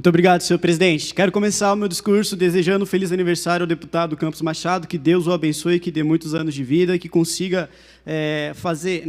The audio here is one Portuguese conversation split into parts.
Muito obrigado, senhor presidente. Quero começar o meu discurso desejando um feliz aniversário ao deputado Campos Machado, que Deus o abençoe, que dê muitos anos de vida e que consiga fazer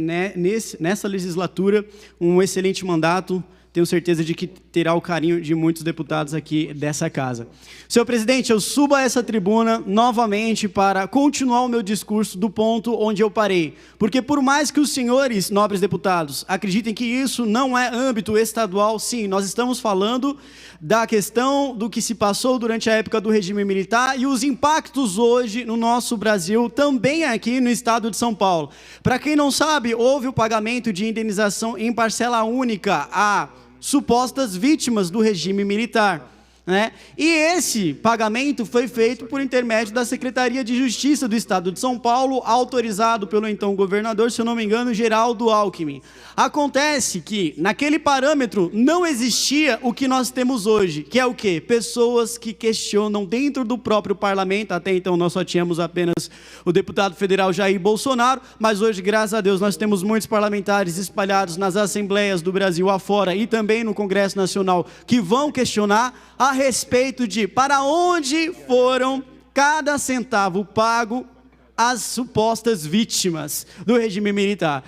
nessa legislatura um excelente mandato. Tenho certeza de que terá o carinho de muitos deputados aqui dessa casa. Senhor presidente, eu subo a essa tribuna novamente para continuar o meu discurso do ponto onde eu parei. Porque por mais que os senhores, nobres deputados, acreditem que isso não é âmbito estadual, sim, nós estamos falando da questão do que se passou durante a época do regime militar e os impactos hoje no nosso Brasil, também aqui no estado de São Paulo. Para quem não sabe, houve o pagamento de indenização em parcela única a supostas vítimas do regime militar, né? E esse pagamento foi feito por intermédio da Secretaria de Justiça do Estado de São Paulo, autorizado pelo então governador, se eu não me engano, Geraldo Alckmin. Acontece que, naquele parâmetro, não existia o que nós temos hoje, que é o quê? Pessoas que questionam dentro do próprio parlamento. Até então nós só tínhamos apenas o deputado federal Jair Bolsonaro, mas hoje, graças a Deus, nós temos muitos parlamentares espalhados nas assembleias do Brasil afora e também no Congresso Nacional que vão questionar a respeito de para onde foram cada centavo pago às supostas vítimas do regime militar.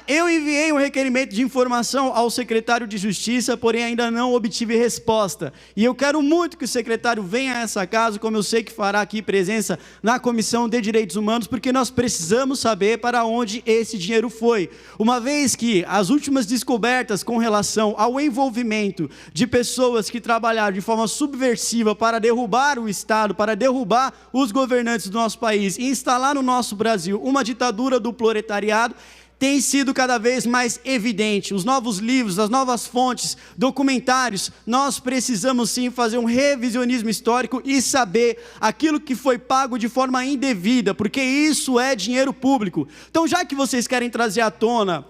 Eu enviei um requerimento de informação ao secretário de Justiça, porém ainda não obtive resposta. E eu quero muito que o secretário venha a essa casa, como eu sei que fará aqui presença na Comissão de Direitos Humanos, porque nós precisamos saber para onde esse dinheiro foi. Uma vez que as últimas descobertas com relação ao envolvimento de pessoas que trabalharam de forma subversiva para derrubar o Estado, para derrubar os governantes do nosso país e instalar no nosso Brasil uma ditadura do proletariado, tem sido cada vez mais evidente. Os novos livros, as novas fontes, documentários, nós precisamos sim fazer um revisionismo histórico e saber aquilo que foi pago de forma indevida, porque isso é dinheiro público. Então, já que vocês querem trazer à tona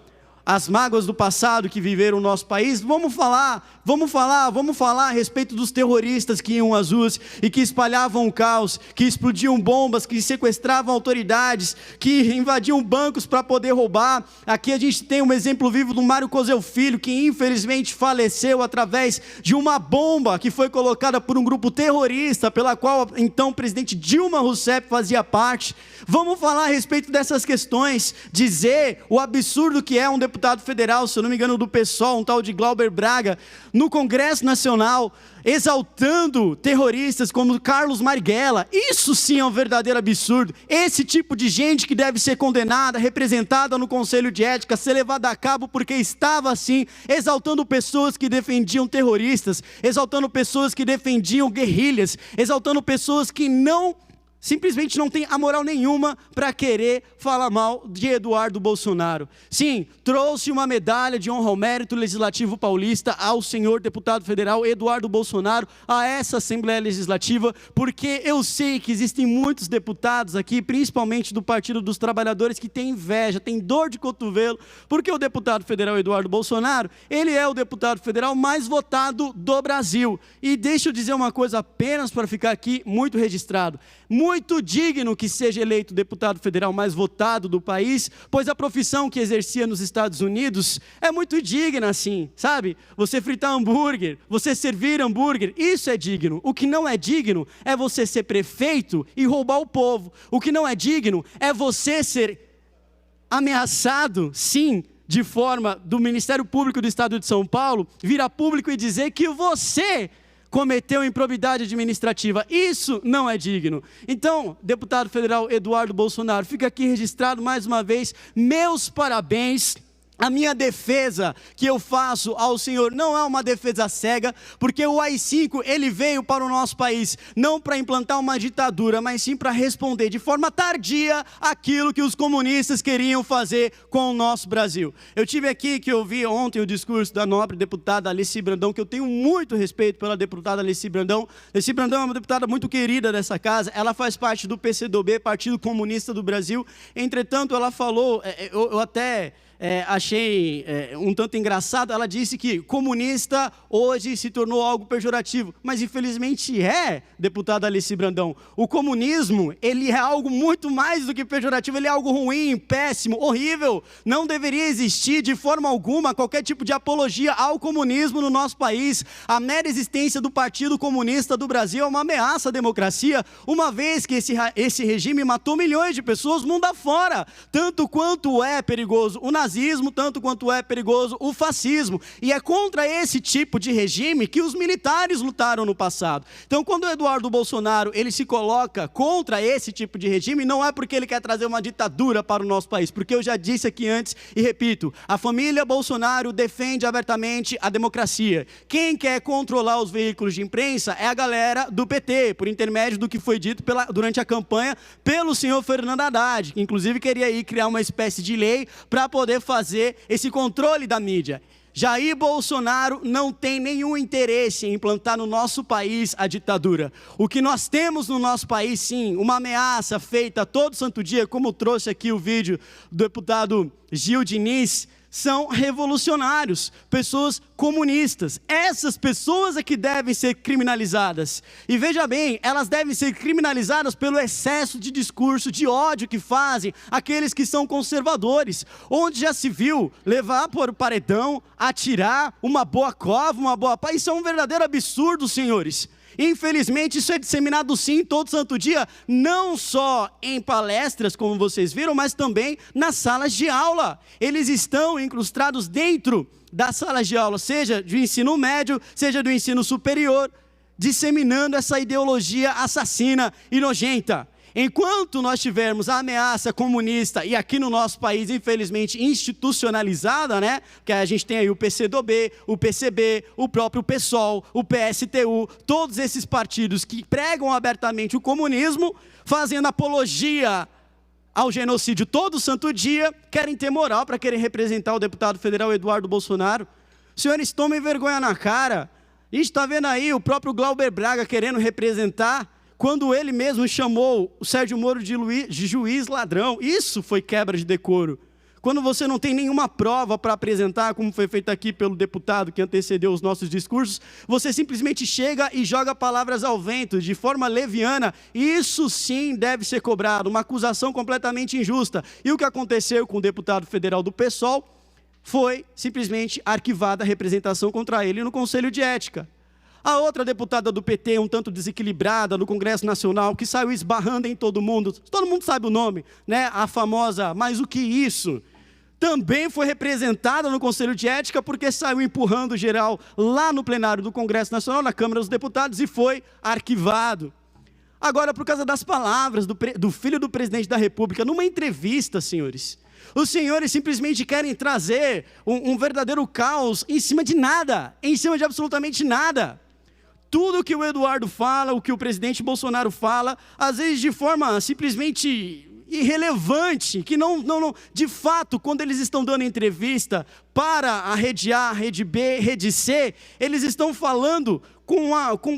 as mágoas do passado que viveram o nosso país, vamos falar a respeito dos terroristas que iam às ruas e que espalhavam o caos, que explodiam bombas, que sequestravam autoridades, que invadiam bancos para poder roubar. Aqui a gente tem um exemplo vivo do Mário Cosel Filho, que infelizmente faleceu através de uma bomba que foi colocada por um grupo terrorista, pela qual então o presidente Dilma Rousseff fazia parte. Vamos falar a respeito dessas questões, dizer o absurdo que é um deputado federal, se eu não me engano do PSOL, um tal de Glauber Braga, no Congresso Nacional, exaltando terroristas como Carlos Marighella. Isso sim é um verdadeiro absurdo. Esse tipo de gente que deve ser condenada, representada no Conselho de Ética, ser levada a cabo porque estava assim, exaltando pessoas que defendiam terroristas, exaltando pessoas que defendiam guerrilhas, exaltando pessoas que simplesmente não tem a moral nenhuma para querer falar mal de Eduardo Bolsonaro. Sim, trouxe uma medalha de honra ao mérito legislativo paulista ao senhor deputado federal Eduardo Bolsonaro, a essa Assembleia Legislativa, porque eu sei que existem muitos deputados aqui, principalmente do Partido dos Trabalhadores, que têm inveja, têm dor de cotovelo, porque o deputado federal Eduardo Bolsonaro, ele é o deputado federal mais votado do Brasil. E deixa eu dizer uma coisa apenas para ficar aqui muito registrado. Muito digno que seja eleito o deputado federal mais votado do país, pois a profissão que exercia nos Estados Unidos é muito digna assim, sabe? Você fritar hambúrguer, você servir hambúrguer, isso é digno. O que não é digno é você ser prefeito e roubar o povo. O que não é digno é você ser ameaçado, sim, de forma do Ministério Público do Estado de São Paulo, vir a público e dizer que você cometeu improbidade administrativa. Isso não é digno. Então, deputado federal Eduardo Bolsonaro, fica aqui registrado mais uma vez, meus parabéns. A minha defesa que eu faço ao senhor não é uma defesa cega, porque o AI-5 ele veio para o nosso país não para implantar uma ditadura, mas sim para responder de forma tardia aquilo que os comunistas queriam fazer com o nosso Brasil. Eu tive aqui que ouvi ontem o discurso da nobre deputada Alicy Brandão, que eu tenho muito respeito pela deputada Alicy Brandão. Alicy Brandão é uma deputada muito querida dessa casa, ela faz parte do PCdoB, Partido Comunista do Brasil. Entretanto, ela falou, eu até achei um tanto engraçado. Ela disse que comunista hoje se tornou algo pejorativo, mas infelizmente deputada Alice Brandão. O comunismo, ele é algo muito mais do que pejorativo, ele é algo ruim, péssimo, horrível. Não deveria existir de forma alguma qualquer tipo de apologia ao comunismo no nosso país. A mera existência do Partido Comunista do Brasil é uma ameaça à democracia, uma vez que esse regime matou milhões de pessoas mundo afora, tanto quanto é perigoso o nazismo, tanto quanto é perigoso o fascismo, e é contra esse tipo de regime que os militares lutaram no passado. Então, quando o Eduardo Bolsonaro, ele se coloca contra esse tipo de regime, não é porque ele quer trazer uma ditadura para o nosso país, porque eu já disse aqui antes e repito, a família Bolsonaro defende abertamente a democracia. Quem quer controlar os veículos de imprensa é a galera do PT, por intermédio do que foi dito durante a campanha pelo senhor Fernando Haddad, que inclusive queria criar uma espécie de lei para poder fazer esse controle da mídia. Jair Bolsonaro não tem nenhum interesse em implantar no nosso país a ditadura. O que nós temos no nosso país, sim, uma ameaça feita todo santo dia, como trouxe aqui o vídeo do deputado Gil Diniz, são revolucionários, pessoas comunistas. Essas pessoas é que devem ser criminalizadas. E veja bem, elas devem ser criminalizadas pelo excesso de discurso, de ódio que fazem aqueles que são conservadores, onde já se viu levar por paredão, atirar uma boa cova, uma boa paz. Isso é um verdadeiro absurdo, senhores. Infelizmente, isso é disseminado sim todo santo dia, não só em palestras, como vocês viram, mas também nas salas de aula. Eles estão incrustados dentro das salas de aula, seja do ensino médio, seja do ensino superior, disseminando essa ideologia assassina e nojenta. Enquanto nós tivermos a ameaça comunista, e aqui no nosso país, infelizmente, institucionalizada, né? Que a gente tem aí o PCdoB, o PCB, o próprio PSOL, o PSTU, todos esses partidos que pregam abertamente o comunismo, fazendo apologia ao genocídio todo santo dia, querem ter moral para querer representar o deputado federal Eduardo Bolsonaro. Senhores, tomem vergonha na cara. A gente está vendo aí o próprio Glauber Braga querendo representar, quando ele mesmo chamou o Sérgio Moro de juiz ladrão. Isso foi quebra de decoro. Quando você não tem nenhuma prova para apresentar, como foi feito aqui pelo deputado que antecedeu os nossos discursos, você simplesmente chega e joga palavras ao vento, de forma leviana. Isso sim deve ser cobrado, uma acusação completamente injusta. E o que aconteceu com o deputado federal do PSOL foi simplesmente arquivada a representação contra ele no Conselho de Ética. A outra deputada do PT, um tanto desequilibrada no Congresso Nacional, que saiu esbarrando em todo mundo sabe o nome, né? A famosa, mas o que isso? Também foi representada no Conselho de Ética porque saiu empurrando geral lá no plenário do Congresso Nacional, na Câmara dos Deputados, e foi arquivado. Agora, por causa das palavras do filho do presidente da República, numa entrevista, senhores, os senhores simplesmente querem trazer um verdadeiro caos em cima de nada, em cima de absolutamente nada. Tudo que o Eduardo fala, o que o presidente Bolsonaro fala, às vezes de forma simplesmente irrelevante, que não, de fato, quando eles estão dando entrevista para a rede A, rede B, rede C, eles estão falando com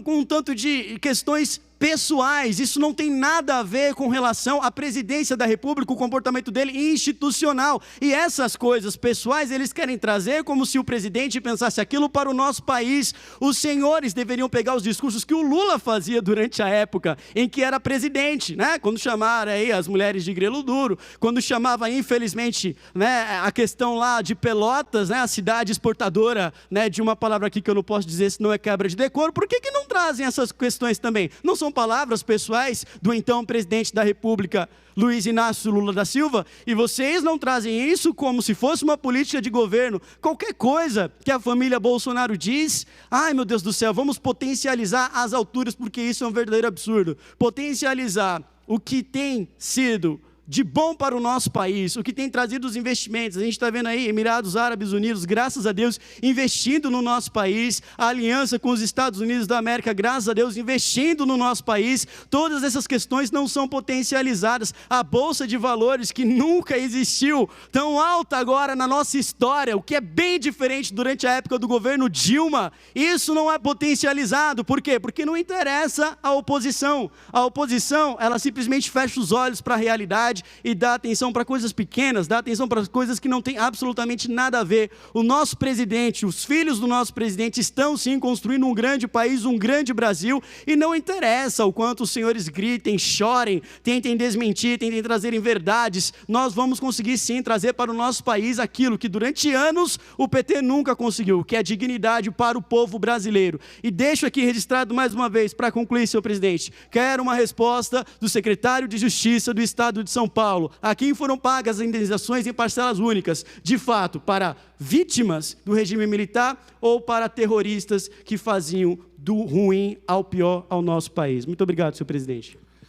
um tanto de questões pessoais. Isso não tem nada a ver com relação à presidência da República, o comportamento dele institucional. E essas coisas pessoais eles querem trazer como se o presidente pensasse aquilo para o nosso país. Os senhores deveriam pegar os discursos que o Lula fazia durante a época em que era presidente, né? Quando chamaram aí as mulheres de grelo duro, quando chamava, infelizmente, né, a questão lá de Pelotas, né, a cidade exportadora, né, de uma palavra aqui que eu não posso dizer se não é quebra de decoro. Por que não trazem essas questões também? Não são palavras pessoais do então presidente da República, Luiz Inácio Lula da Silva, e vocês não trazem isso como se fosse uma política de governo. Qualquer coisa que a família Bolsonaro diz, ai meu Deus do céu, vamos potencializar as alturas, porque isso é um verdadeiro absurdo. Potencializar o que tem sido de bom para o nosso país, o que tem trazido os investimentos. A gente está vendo aí Emirados Árabes Unidos, graças a Deus, investindo no nosso país, a aliança com os Estados Unidos da América, graças a Deus, investindo no nosso país. Todas essas questões não são potencializadas. A Bolsa de Valores, que nunca existiu tão alta agora na nossa história, o que é bem diferente durante a época do governo Dilma, isso não é potencializado. Por quê? Porque não interessa a oposição. A oposição, ela simplesmente fecha os olhos para a realidade sociedade e dá atenção para coisas pequenas, dá atenção para coisas que não têm absolutamente nada a ver. O nosso presidente, os filhos do nosso presidente estão sim construindo um grande país, um grande Brasil, e não interessa o quanto os senhores gritem, chorem, tentem desmentir, tentem trazerem verdades, nós vamos conseguir sim trazer para o nosso país aquilo que durante anos o PT nunca conseguiu, que é dignidade para o povo brasileiro. E deixo aqui registrado mais uma vez, para concluir, senhor presidente, quero uma resposta do secretário de Justiça do Estado de São Paulo. A quem foram pagas as indenizações em parcelas únicas, de fato, para vítimas do regime militar ou para terroristas que faziam do ruim ao pior ao nosso país. Muito obrigado, senhor presidente.